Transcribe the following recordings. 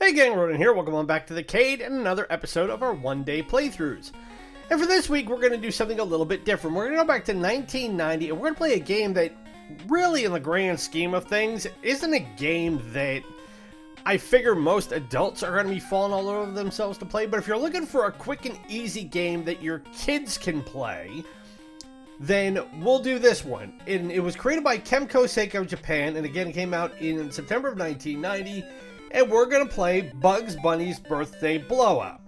Hey gang, Ronan here, welcome on back to the Cade and another episode of our one-day playthroughs. And for this week, we're going to do something a little bit different. We're going to go back to 1990 and we're going to play a game that really, in the grand scheme of things, isn't a game that I figure most adults are going to be falling all over themselves to play. But if you're looking for a quick and easy game that your kids can play, then we'll do this one. And it was created by Kemco Seiko Japan, and again, it came out in September of 1990. And we're going to play Bugs Bunny's Birthday Blowout.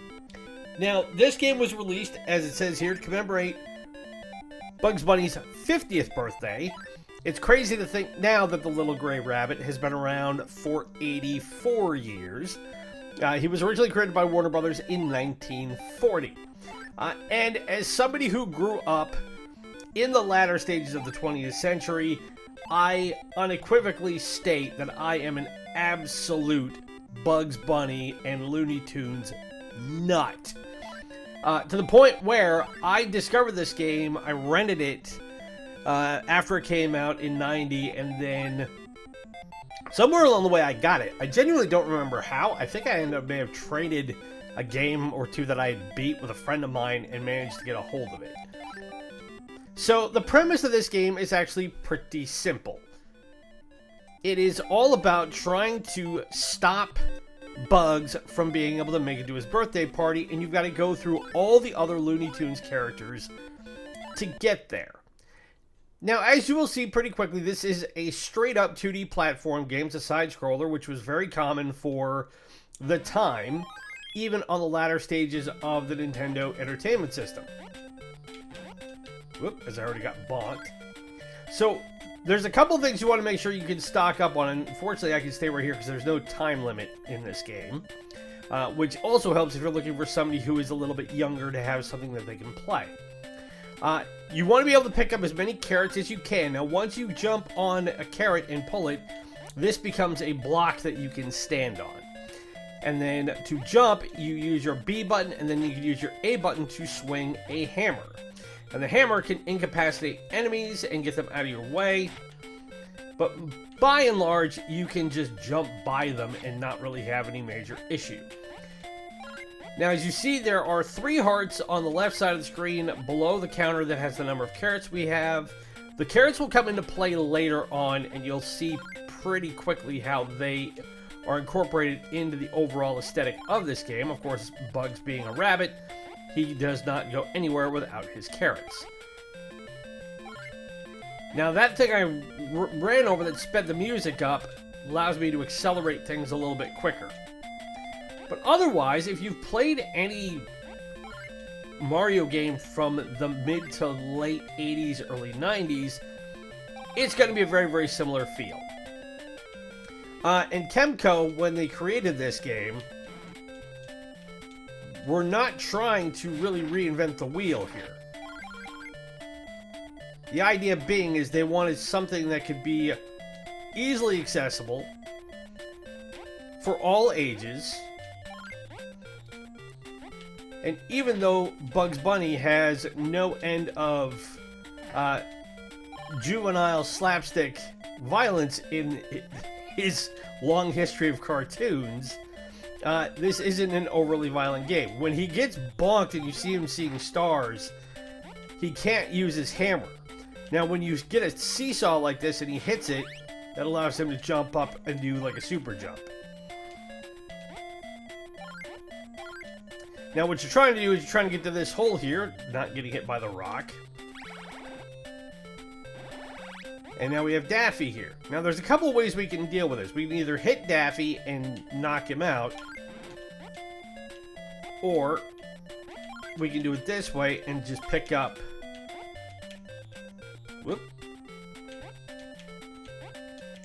Now, this game was released, as it says here, to commemorate Bugs Bunny's 50th birthday. It's crazy to think now that the little gray rabbit has been around for 84 years. He was originally created by Warner Brothers in 1940. And as somebody who grew up in the latter stages of the 20th century, I unequivocally state that I am an absolute Bugs Bunny and Looney Tunes nut. To the point where I discovered this game, I rented it after it came out in 90, and then somewhere along the way I got it. I genuinely don't remember how. I think I may have traded a game or two that I had beat with a friend of mine and managed to get a hold of it. So the premise of this game is actually pretty simple. It is all about trying to stop Bugs from being able to make it to his birthday party, and you've got to go through all the other Looney Tunes characters to get there. Now, as you will see pretty quickly, this is a straight-up 2D platform game. It's a side-scroller, which was very common for the time, even on the latter stages of the Nintendo Entertainment System. Whoop, as I already got bonked. So, there's a couple things you want to make sure you can stock up on, and unfortunately I can stay right here because there's no time limit in this game, which also helps if you're looking for somebody who is a little bit younger to have something that they can play. You want to be able to pick up as many carrots as you can. Now, once you jump on a carrot and pull it, this becomes a block that you can stand on. And then to jump, you use your B button, and then you can use your A button to swing a hammer. And the hammer can incapacitate enemies and get them out of your way. But by and large, you can just jump by them and not really have any major issue. Now, as you see, there are 3 hearts on the left side of the screen below the counter that has the number of carrots we have. The carrots will come into play later on, and you'll see pretty quickly how they are incorporated into the overall aesthetic of this game. Of course, Bugs being a rabbit, he does not go anywhere without his carrots. Now, that thing I ran over that sped the music up allows me to accelerate things a little bit quicker. But otherwise, if you've played any Mario game from the mid to late 80s, early 90s, it's going to be a very, very similar feel. And Kemco, when they created this game, we're not trying to really reinvent the wheel here. The idea being is they wanted something that could be easily accessible for all ages. And even though Bugs Bunny has no end of juvenile slapstick violence in his long history of cartoons, this isn't an overly violent game. When he gets bonked and you see him seeing stars, he can't use his hammer. Now, when you get a seesaw like this and he hits it, that allows him to jump up and do like a super jump. Now, what you're trying to do is you're trying to get to this hole here, not getting hit by the rock. And now we have Daffy here. Now, there's a couple of ways we can deal with this. We can either hit Daffy and knock him out, or we can do it this way and just pick up... Whoop.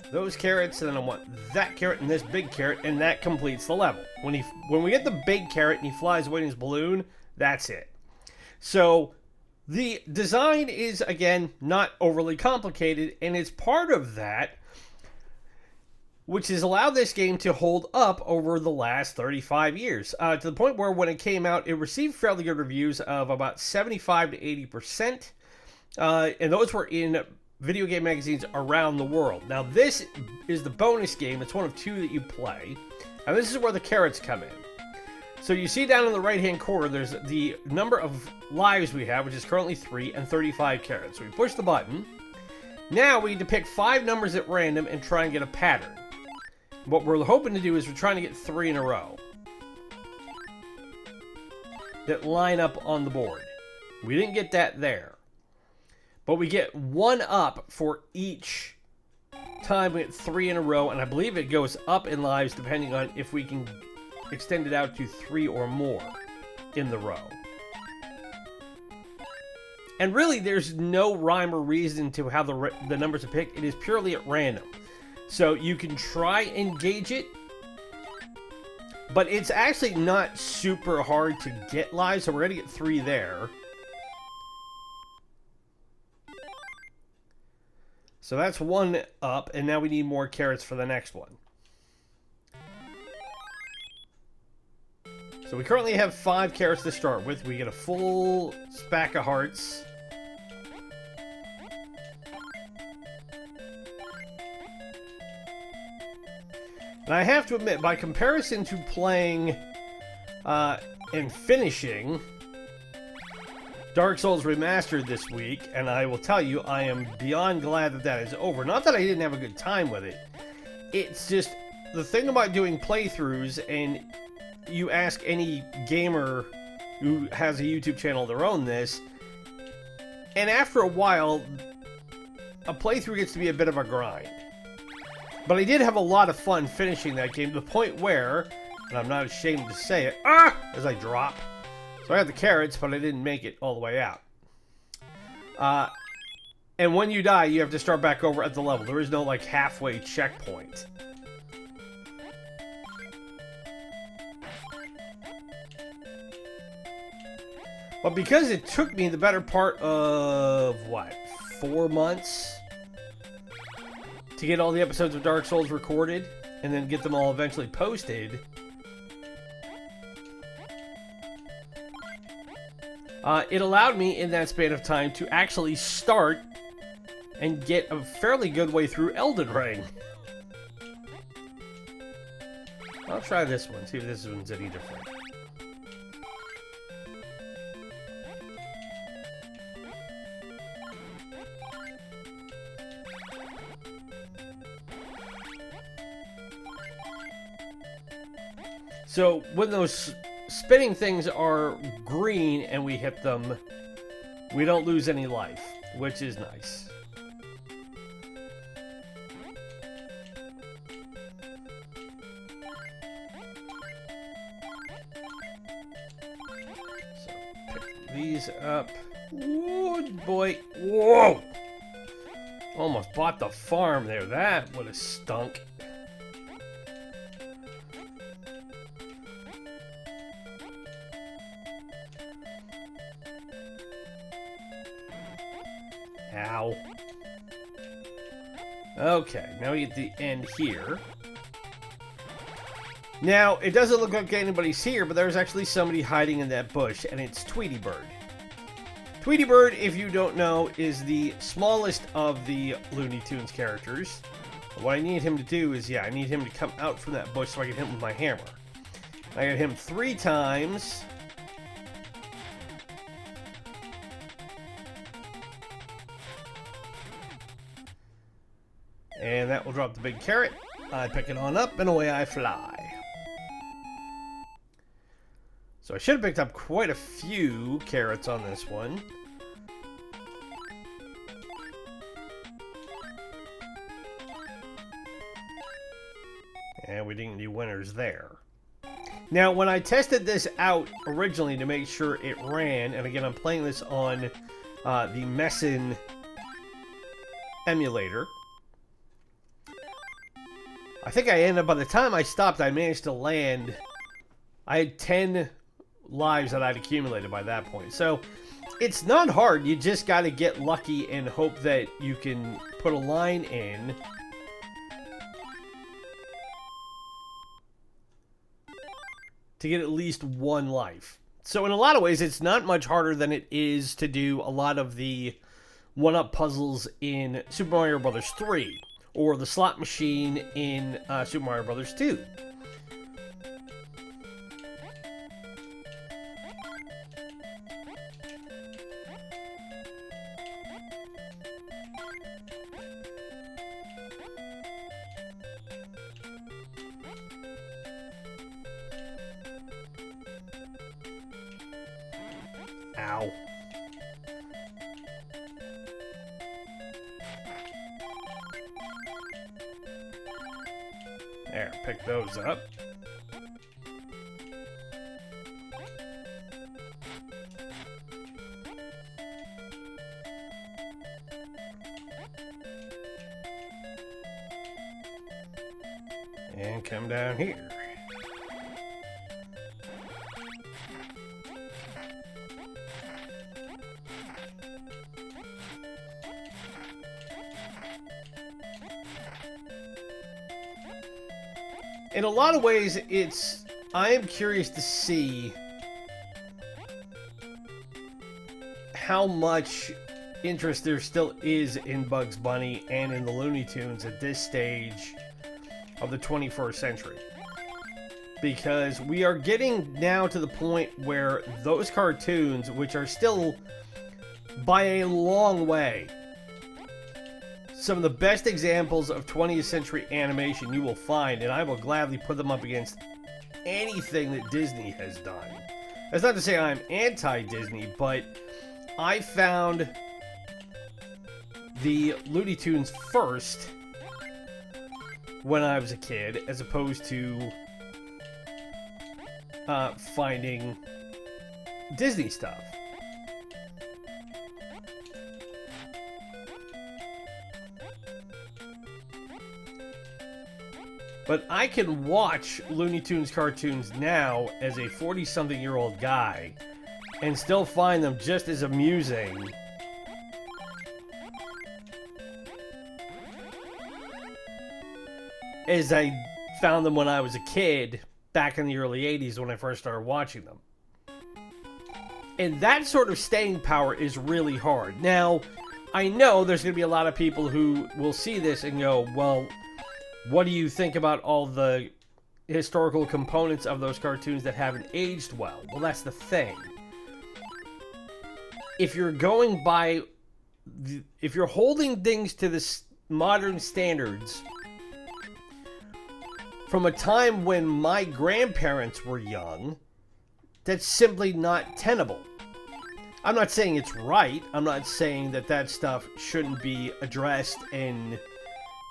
Those carrots, and then I want that carrot and this big carrot, and that completes the level. When we get the big carrot and he flies away in his balloon, that's it. So the design is, again, not overly complicated, and it's part of that which has allowed this game to hold up over the last 35 years. To the point where when it came out, it received fairly good reviews of about 75 to 80%. And those were in video game magazines around the world. Now, this is the bonus game. It's one of 2 that you play. And this is where the carrots come in. So you see down in the right-hand corner, there's the number of lives we have, which is currently 3, and 35 carrots. So we push the button. Now we need to pick 5 numbers at random and try and get a pattern. What we're hoping to do is we're trying to get 3 in a row that line up on the board. We didn't get that there. But we get 1 up for each time we get 3 in a row, and I believe it goes up in lives depending on if we can extend it out to 3 or more in the row. And really, there's no rhyme or reason to how the numbers are picked. It is purely at random. So you can try and gauge it, but it's actually not super hard to get lives, so we're going to get 3 there. So that's 1 up, and now we need more carrots for the next one. So we currently have 5 carrots to start with. We get a full stack of hearts. And I have to admit, by comparison to playing and finishing Dark Souls Remastered this week, and I will tell you, I am beyond glad that that is over. Not that I didn't have a good time with it. It's just, the thing about doing playthroughs, and you ask any gamer who has a YouTube channel of their own this, and after a while, a playthrough gets to be a bit of a grind. But I did have a lot of fun finishing that game, to the point where, and I'm not ashamed to say it, as I drop. So I got the carrots, but I didn't make it all the way out. And when you die, you have to start back over at the level. There is no, like, halfway checkpoint. But because it took me the better part of, what, 4 months to get all the episodes of Dark Souls recorded, and then get them all eventually posted, it allowed me in that span of time to actually start and get a fairly good way through Elden Ring. I'll try this one, see if this one's any different. So when those spinning things are green and we hit them, we don't lose any life, which is nice. So pick these up. Whoa, boy. Whoa! Almost bought the farm there. That would have stunk. Ow. Okay, now we get the end here. Now, it doesn't look like anybody's here, but there's actually somebody hiding in that bush, and it's Tweety Bird. Tweety Bird, if you don't know, is the smallest of the Looney Tunes characters. What I need him to do is, I need him to come out from that bush so I can hit him with my hammer. I hit him 3 times. And that will drop the big carrot. I pick it on up, and away I fly. So I should have picked up quite a few carrots on this one. And we didn't do winners there. Now, when I tested this out originally to make sure it ran, and again, I'm playing this on the Messin emulator. I think I ended up, by the time I stopped, I managed to land. I had 10 lives that I'd accumulated by that point. So, it's not hard. You just got to get lucky and hope that you can put a line in to get at least 1 life. So, in a lot of ways, it's not much harder than it is to do a lot of the one-up puzzles in Super Mario Bros. 3, or the slot machine in Super Mario Bros. 2. Ow. There, pick those up. And come down here. In a lot of ways, I am curious to see how much interest there still is in Bugs Bunny and in the Looney Tunes at this stage of the 21st century. Because we are getting now to the point where those cartoons, which are still by a long way some of the best examples of 20th century animation you will find, and I will gladly put them up against anything that Disney has done. That's not to say I'm anti-Disney, but I found the Looney Tunes first when I was a kid, as opposed to finding Disney stuff. But I can watch Looney Tunes cartoons now as a 40-something-year-old guy and still find them just as amusing as I found them when I was a kid back in the early 80s when I first started watching them. And that sort of staying power is really hard. Now, I know there's going to be a lot of people who will see this and go, well, what do you think about all the historical components of those cartoons that haven't aged well? Well, that's the thing. If you're going by... if you're holding things to the modern standards from a time when my grandparents were young, that's simply not tenable. I'm not saying it's right. I'm not saying that that stuff shouldn't be addressed and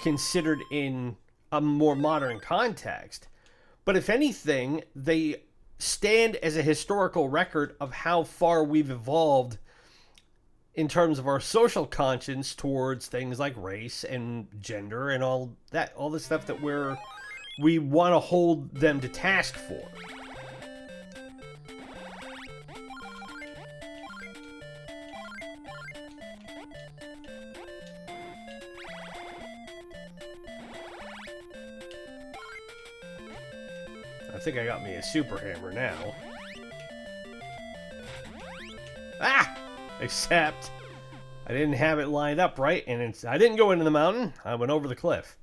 considered in a more modern context. But if anything, they stand as a historical record of how far we've evolved in terms of our social conscience towards things like race and gender and all the stuff that we want to hold them to task for. I think I got me a super hammer now. Ah! Except I didn't have it lined up right, and I didn't go into the mountain. I went over the cliff.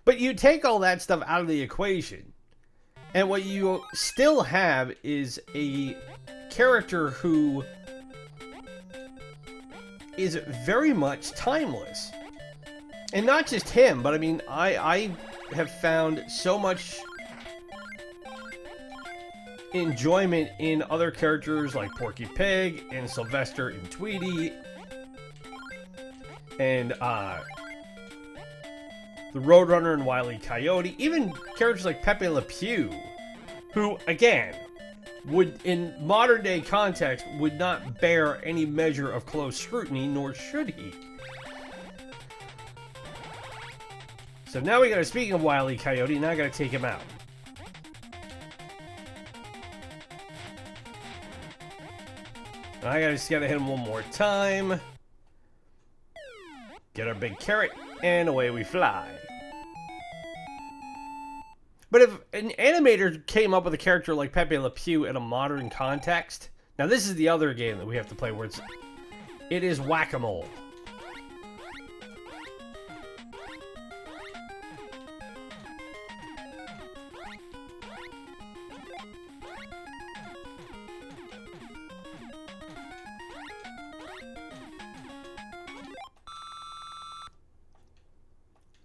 But you take all that stuff out of the equation, and what you still have is a character who is very much timeless. And not just him, but I mean, I have found so much enjoyment in other characters like Porky Pig and Sylvester and Tweety and the Roadrunner and Wile E. Coyote, even characters like Pepe Le Pew, who, again, would, in modern day context, would not bear any measure of close scrutiny, nor should he. So now we gotta, speaking of Wile E. Coyote, now I gotta take him out. I just gotta hit him one more time. Get our big carrot, and away we fly. But if an animator came up with a character like Pepe Le Pew in a modern context, now this is the other game that we have to play where it's It is whack-a-mole.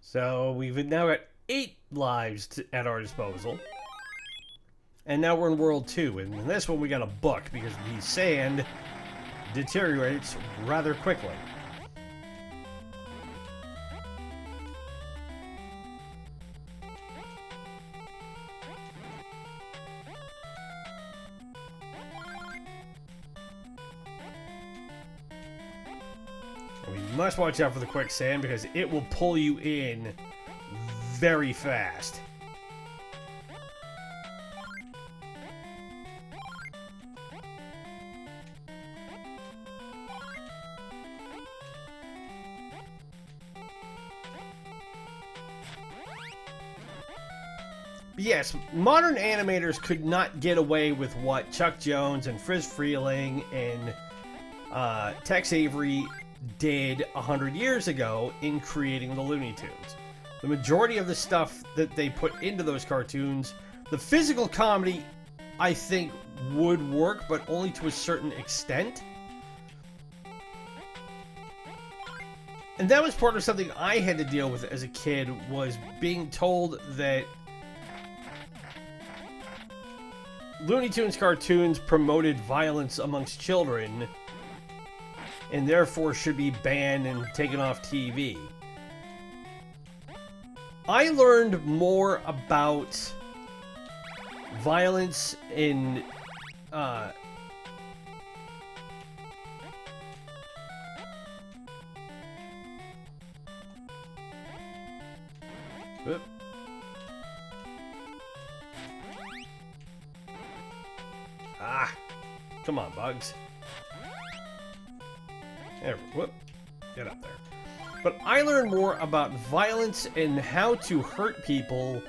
So we've now got 8 lives at our disposal. And now we're in World 2. And in this one we got a book because the sand deteriorates rather quickly. We must watch out for the quicksand because it will pull you in very fast. Yes, modern animators could not get away with what Chuck Jones and Friz Freleng and Tex Avery did 100 years ago in creating the Looney Tunes. The majority of the stuff that they put into those cartoons, the physical comedy, I think, would work, but only to a certain extent. And that was part of something I had to deal with as a kid, was being told that Looney Tunes cartoons promoted violence amongst children and therefore should be banned and taken off TV. I learned more about violence in whoop. Ah, come on, bugs. There, whoop, get up there. But I learned more about violence and how to hurt people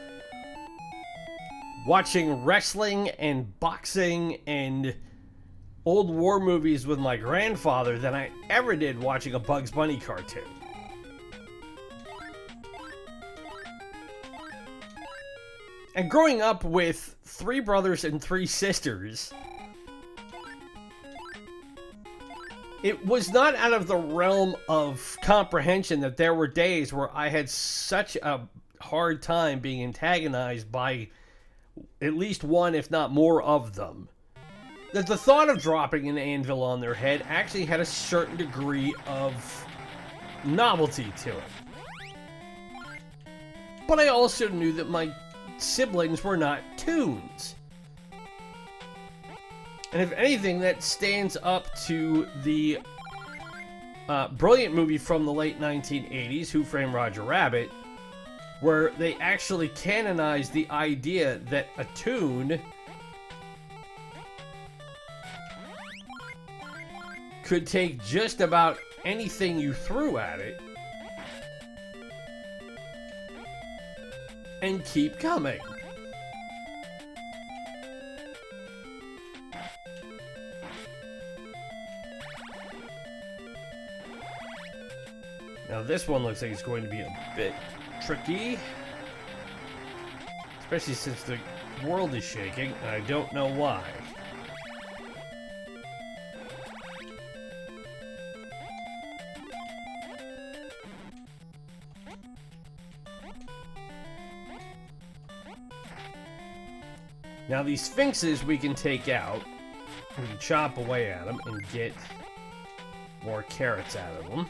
watching wrestling and boxing and old war movies with my grandfather than I ever did watching a Bugs Bunny cartoon. And growing up with 3 brothers and 3 sisters, it was not out of the realm of comprehension that there were days where I had such a hard time being antagonized by at least one, if not more, of them, that the thought of dropping an anvil on their head actually had a certain degree of novelty to it. But I also knew that my siblings were not toons. And if anything, that stands up to the brilliant movie from the late 1980s, Who Framed Roger Rabbit, where they actually canonized the idea that a toon could take just about anything you threw at it and keep coming. Now this one looks like it's going to be a bit tricky, especially since the world is shaking and I don't know why. Now these sphinxes we can take out, we can chop away at them and get more carrots out of them.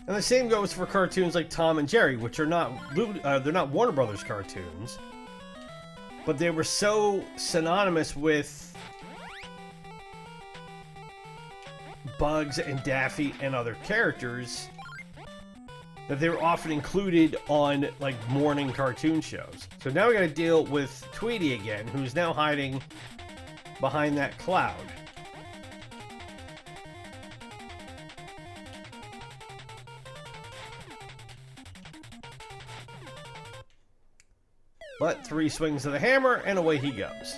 And the same goes for cartoons like Tom and Jerry, which are not they're not Warner Brothers cartoons, but they were so synonymous with Bugs and Daffy and other characters that they were often included on like morning cartoon shows. So now we got to deal with Tweety again, who's now hiding behind that cloud. But 3 swings of the hammer, and away he goes.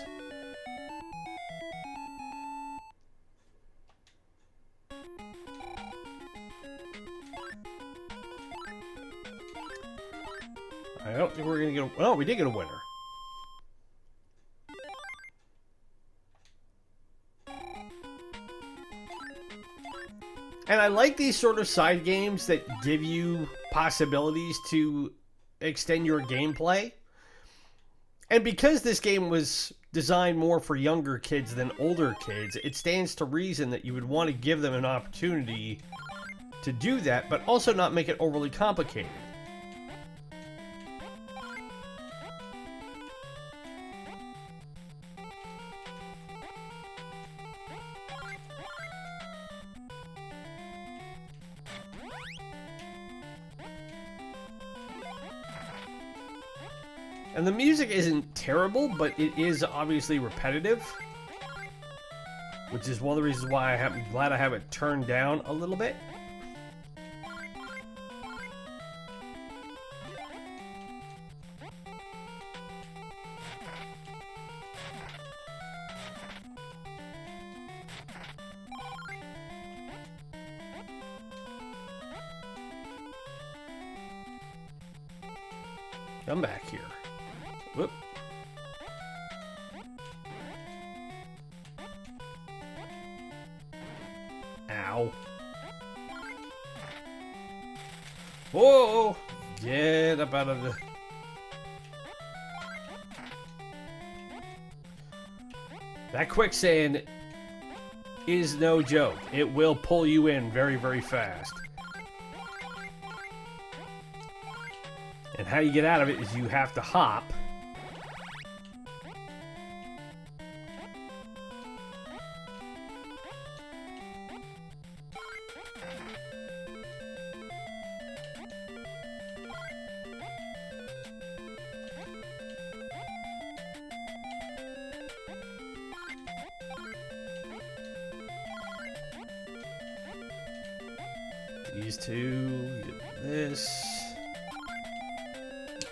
I don't think we're going to get a... Oh, we did get a winner. And I like these sort of side games that give you possibilities to extend your gameplay. And because this game was designed more for younger kids than older kids, it stands to reason that you would want to give them an opportunity to do that, but also not make it overly complicated. And the music isn't terrible, but it is obviously repetitive, which is one of the reasons why I'm glad I have it turned down a little bit. Come back here. Whoop. Ow. Whoa! Get up out of the... That quicksand is no joke. It will pull you in very, very fast. And how you get out of it is you have to hop. These two, get this.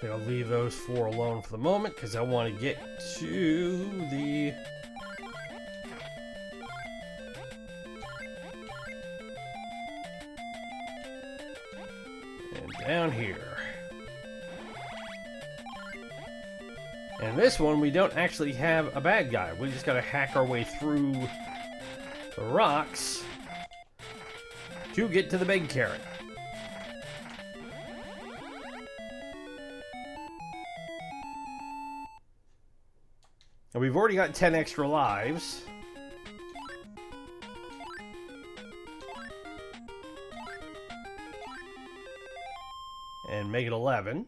I'll leave those 4 alone for the moment because I want to get to the... And down here. And this one, we don't actually have a bad guy. We just got to hack our way through the rocks to get to the big carrot. And we've already got 10 extra lives. And make it 11.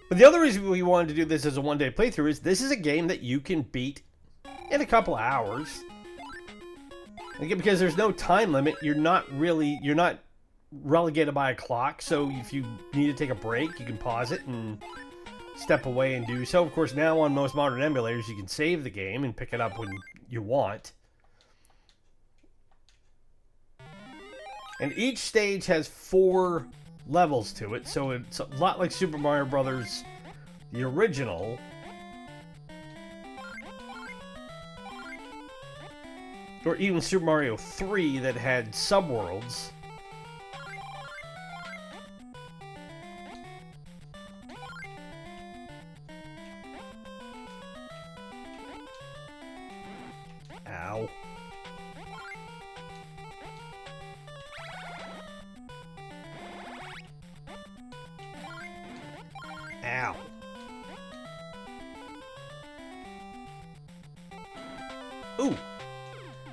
But the other reason we wanted to do this as a one-day playthrough is this is a game that you can beat in a couple of hours. Again, because there's no time limit, you're not relegated by a clock, so if you need to take a break, you can pause it and step away and do so. Of course, now on most modern emulators, you can save the game and pick it up when you want. And each stage has 4 levels to it, so it's a lot like Super Mario Brothers, the original. Or even Super Mario 3 that had subworlds. Ow. Ow. Ooh.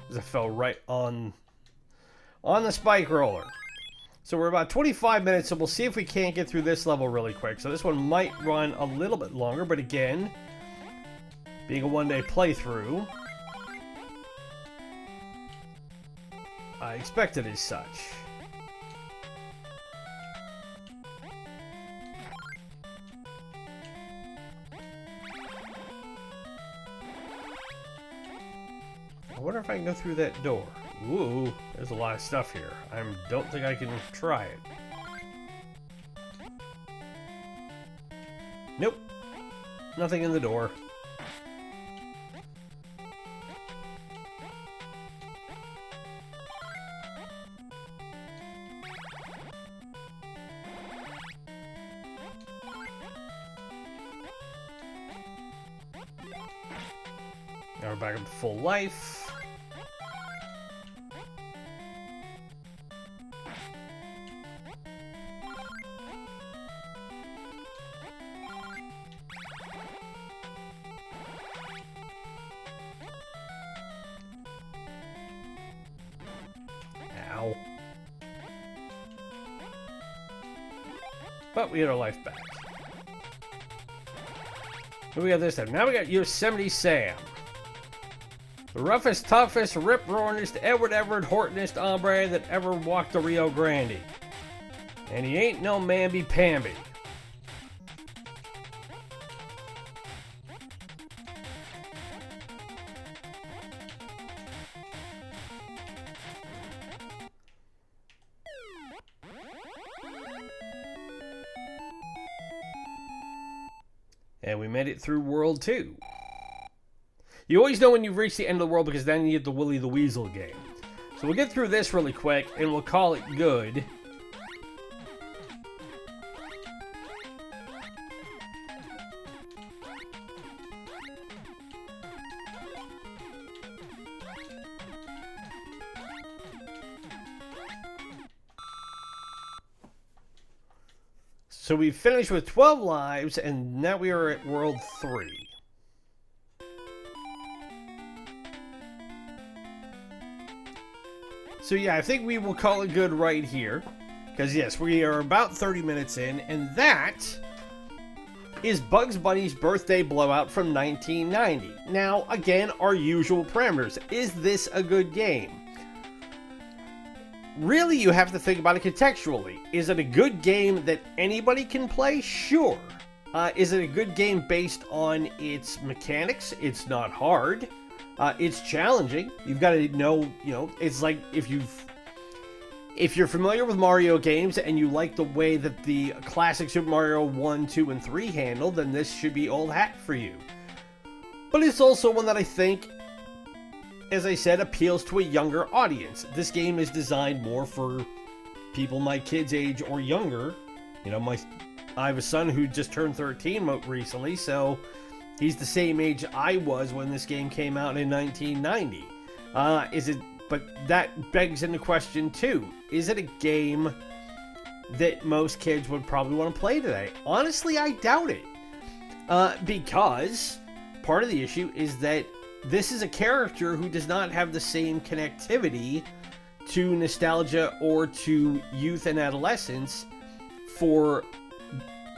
As I fell right on the spike roller. So we're about 25 minutes, so we'll see if we can't get through this level really quick. So this one might run a little bit longer, but again, being a one-day playthrough, I expected as such. I wonder if I can go through that door. Ooh, there's a lot of stuff here. I don't think I can try it. Nope. Nothing in the door. Now we're back up to full life. Ow. But we had our life back. What we got this time? Now we got Yosemite Sam. The roughest, toughest, rip-roaringest, Edward Hortonest hombre that ever walked the Rio Grande. And he ain't no mamby-pamby. And we made it through World 2. You always know when you've reached the end of the world because then you get the Willy the Weasel game. So we'll get through this really quick and we'll call it good. So we finished with 12 lives and now we are at World 3. So yeah, I think we will call it good right here. Because yes, we are about 30 minutes in, and that is Bugs Bunny's Birthday Blowout from 1990. Now, again, our usual parameters. Is this a good game? Really, you have to think about it contextually. Is it a good game that anybody can play? Sure. Is it a good game based on its mechanics? It's not hard. It's challenging. You've got to know, it's like if you're familiar with Mario games and you like the way that the classic Super Mario 1, 2, and 3 handle, then this should be old hat for you. But it's also one that I think, as I said, appeals to a younger audience. This game is designed more for people my kids' age or younger. I have a son who just turned 13 recently, so he's the same age I was when this game came out in 1990. But that begs into question too. Is it a game that most kids would probably want to play today? Honestly, I doubt it. Because part of the issue is that this is a character who does not have the same connectivity to nostalgia or to youth and adolescence for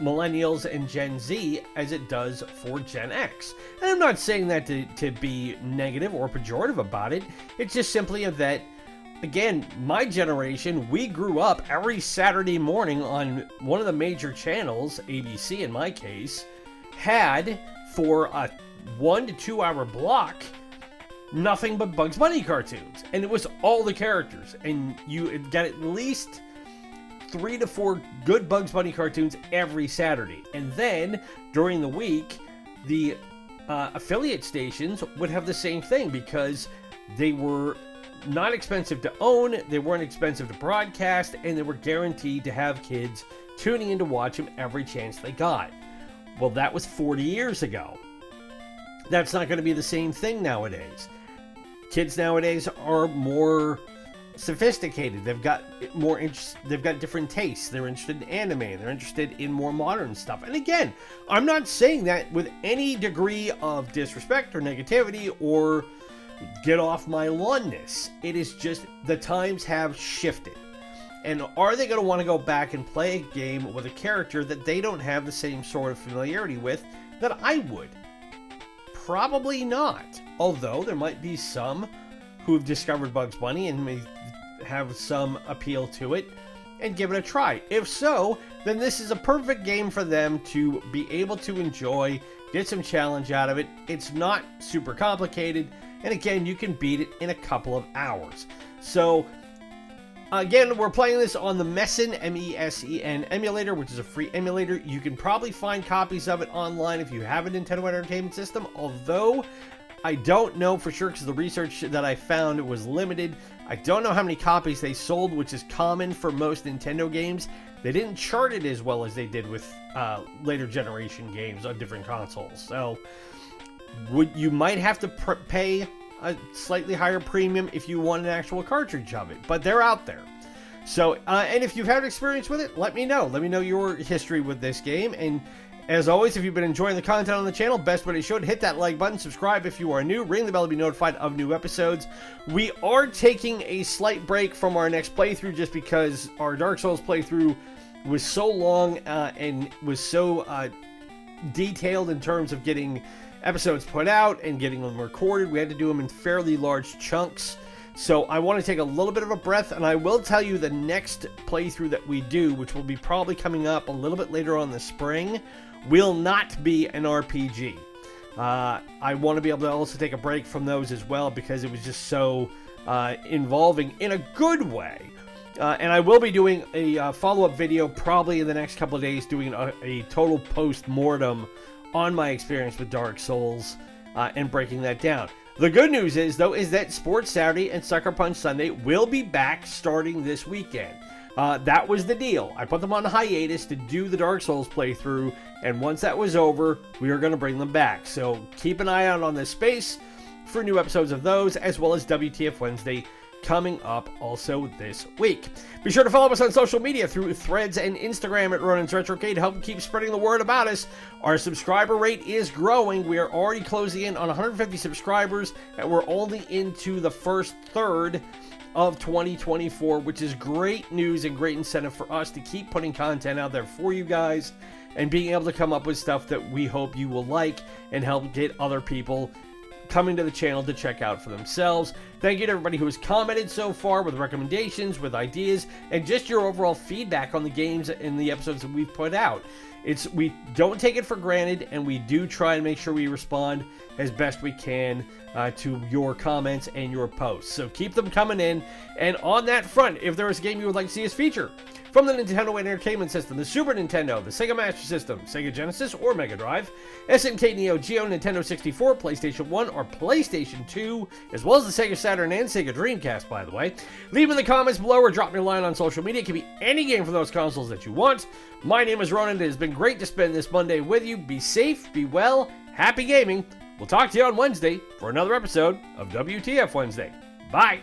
Millennials and Gen Z as it does for Gen X. And I'm not saying that to be negative or pejorative about it. It's just simply that, again, my generation, we grew up every Saturday morning on one of the major channels, ABC in my case, had for a 1 to 2 hour block nothing but Bugs Bunny cartoons. And it was all the characters. And you got at least 3 to 4 good Bugs Bunny cartoons every Saturday. And then, during the week, the affiliate stations would have the same thing because they were not expensive to own, they weren't expensive to broadcast, and they were guaranteed to have kids tuning in to watch them every chance they got. Well, that was 40 years ago. That's not going to be the same thing nowadays. Kids nowadays are more sophisticated. They've got more interest. They've got different tastes. They're interested in anime. They're interested in more modern stuff. And again, I'm not saying that with any degree of disrespect or negativity or get off my lawnness. It is just the times have shifted. And are they going to want to go back and play a game with a character that they don't have the same sort of familiarity with that I would? Probably not. Although there might be some who have discovered Bugs Bunny and may have some appeal to it and give it a try. If so, then this is a perfect game for them to be able to enjoy, get some challenge out of it. It's not super complicated, and again, you can beat it in a couple of hours. So again, we're playing this on the Mesen, M-E-S-E-N emulator, which is a free emulator. You can probably find copies of it online if you have a Nintendo Entertainment System, although I don't know for sure because the research that I found was limited. I don't know how many copies they sold, which is common for most Nintendo games. They didn't chart it as well as they did with later generation games on different consoles. So you might have to pay a slightly higher premium if you want an actual cartridge of it, but they're out there. So, and if you've had experience with it, let me know. Let me know your history with this game. And as always, if you've been enjoying the content on the channel, best way you should, hit that like button, subscribe if you are new, ring the bell to be notified of new episodes. We are taking a slight break from our next playthrough just because our Dark Souls playthrough was so long and was so detailed in terms of getting episodes put out and getting them recorded. We had to do them in fairly large chunks. So I want to take a little bit of a breath, and I will tell you the next playthrough that we do, which will be probably coming up a little bit later on the spring, will not be an RPG. I want to be able to also take a break from those as well because it was just so involving in a good way. And I will be doing a follow-up video probably in the next couple of days, doing a total post-mortem on my experience with Dark Souls and breaking that down. The good news is, though, is that Sports Saturday and Sucker Punch Sunday will be back starting this weekend. That was the deal. I put them on hiatus to do the Dark Souls playthrough, and once that was over, we were going to bring them back. So keep an eye out on this space for new episodes of those, as well as WTF Wednesday coming up also this week. Be sure to follow us on social media through Threads and Instagram at Ronin's Retrocade to help keep spreading the word about us. Our subscriber rate is growing. We are already closing in on 150 subscribers, and we're only into the first third of 2024, which is great news and great incentive for us to keep putting content out there for you guys and being able to come up with stuff that we hope you will like and help get other people coming to the channel to check out for themselves. Thank you to everybody who has commented so far with recommendations, with ideas, and just your overall feedback on the games and the episodes that we've put out. We don't take it for granted, and we do try and make sure we respond as best we can to your comments and your posts. So keep them coming in. And on that front, if there is a game you would like to see us feature from the Nintendo Entertainment System, the Super Nintendo, the Sega Master System, Sega Genesis or Mega Drive, SNK Neo-Geo, Nintendo 64, PlayStation 1, or PlayStation 2, as well as the Sega Saturn and Sega Dreamcast, by the way, leave in the comments below or drop me a line on social media. It can be any game from those consoles that you want. My name is Ronan. It has been great to spend this Monday with you. Be safe, be well, happy gaming. We'll talk to you on Wednesday for another episode of WTF Wednesday. Bye.